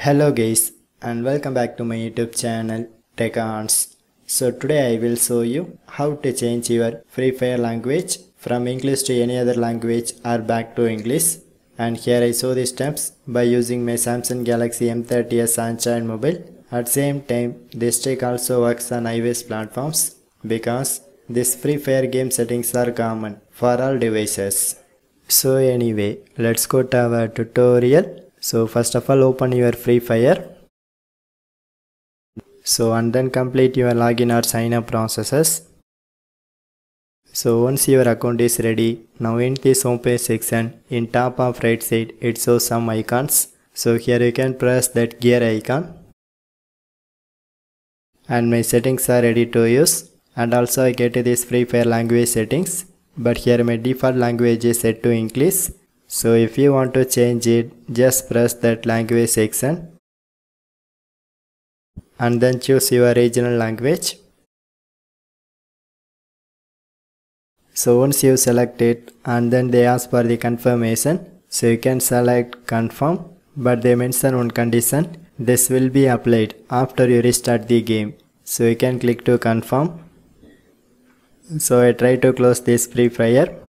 Hello guys and welcome back to my YouTube channel TechOns. So today I will show you how to change your Free Fire language from English to any other language or back to English. And here I show the steps by using my Samsung Galaxy M30s Android mobile. At same time this trick also works on iOS platforms because this Free Fire game settings are common for all devices. So anyway, let's go to our tutorial. So first of all open your Free Fire. So and then complete your login or sign up processes. So once your account is ready, now in this homepage section, in top of right side it shows some icons. So here you can press that gear icon. And my settings are ready to use. And also I get this Free Fire language settings. But here my default language is set to English. So if you want to change it, just press that language section and then choose your regional language. So once you select it and then they ask for the confirmation, so you can select confirm, but they mention one condition, this will be applied after you restart the game. So you can click to confirm. So I try to close this Free Fire.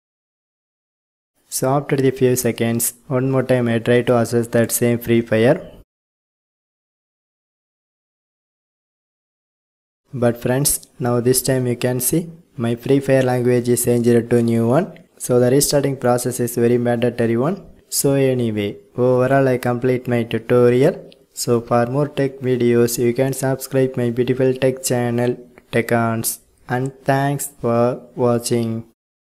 So after the few seconds, one more time I try to access that same Free Fire. But friends, now this time you can see my Free Fire language is changed to new one. So the restarting process is very mandatory one. So anyway, overall I complete my tutorial. So for more tech videos, you can subscribe my beautiful tech channel TechOns. And thanks for watching.